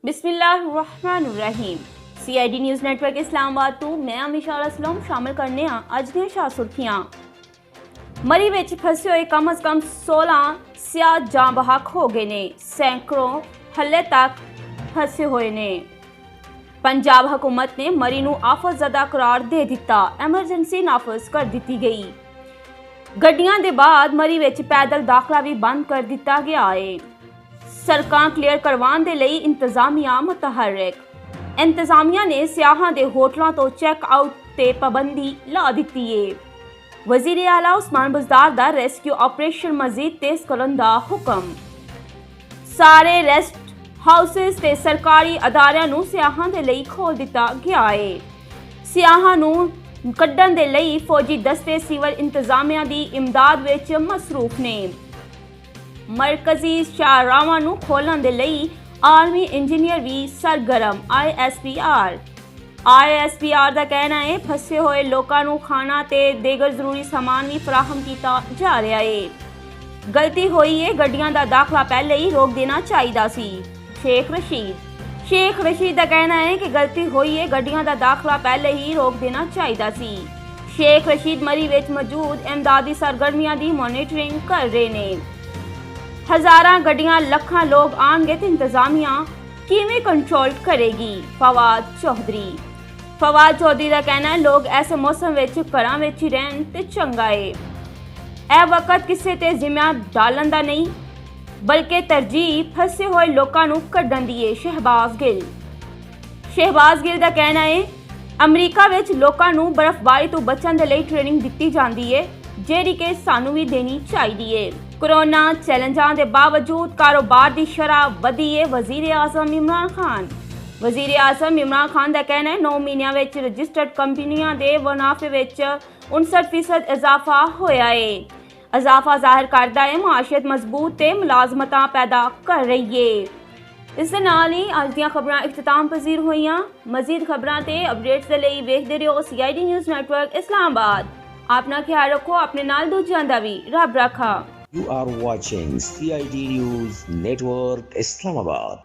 बिस्मिल्लाहिर्रहमानिर्रहीम। CID news network Islamabad तो मैं अमीशा असलम शामिल करने अज दी शाह सुर्खियां। मरी विच फसे हुए कम अज कम 16 सियाह जां बहक हो गए ने, सैकड़ों हले तक फसे हुए ने। पंजाब हुकूमत ने मरी नूं आफत ज़दा करार दे दिता, एमरजेंसी नाफज कर दी गई। गड्डियां दे बाद मरी विच पैदल दाखला भी बंद कर दिता गया है। सड़कां क्लीयर करवाने दे लई इंतजामिया मुतहरक। इंतजामिया ने सियाहां दे होटलों तो चैक आउट ते पाबंदी ला दी है। वज़ीर आला उस्मान बुज़दार दा रेस्क्यू ऑपरेशन मजीद तेज करन दा हुक्म। सारे रेस्ट हाउसेस ते सरकारी अदारियां नूं सियाहां दे लई खोल दिता गया है। सियाहां नूं कड्ढण दे लई फौजी दस्ते सिविल इंतजामिया दी इमदाद विच मसरूफ ने। मरकजी शाहरावां नूं खोलण दे लई आर्मी इंजीनियर भी सरगर्म। ISPR दा कहना है फसे हुए लोकां नूं खाना ते दीगर जरूरी सामान भी फराहम किया जा रहा है। गलती हुई है, गड्डियां दा दाखला पहले ही रोक देना चाहिए सी। शेख रशीद दा कहना है कि गलती हुई है, गड्डियां दा दाखला पहले ही रोक देना चाहिए सी। शेख रशीद मरी विच मौजूद इमदादी सरगर्मियां दी मॉनिटरिंग कर रहे ने। हज़ारां गड्डियां लखां लोग आएंगे तो इंतजामिया किवें कंट्रोल करेगी? फवाद चौधरी का कहना है लोग ऐसे मौसम विच घरां विच ही रहन ते चंगा है। यह वक्त किसी ते जिम्मा डालन दा नहीं बल्कि तरजीह फसे हुए लोगों नूं कड्ढण दी है। शहबाज गिल का कहना है अमरीका विच लोगों नूं बर्फबारी तो बचण दे लई ट्रेनिंग दित्ती जांदी है, जेहड़ी कि सानू भी देनी चाहिए है। कोरोना चैलेंजां दे बावजूद कारोबार की शरह वधी है। वज़ीर आज़म इमरान खान का कहना है 9 महीनों में रजिस्टर्ड कंपनियां दे मुनाफे विच 59% इजाफा होया है। इजाफा जाहिर करता है माशियत मजबूत ते मुलाजमतां पैदा कर रही है। इस दे नाल ही अज दीयां खबरां इख्तिताम पजीर होईयां। मजीद खबरां ते अपडेट्स दे लई वेखदे रहो CID न्यूज़ नेटवर्क इस्लामाबाद। अपना ख्याल रखो, अपने नाल दूजियां दा भी रब रखा। You are watching CID News Network Islamabad.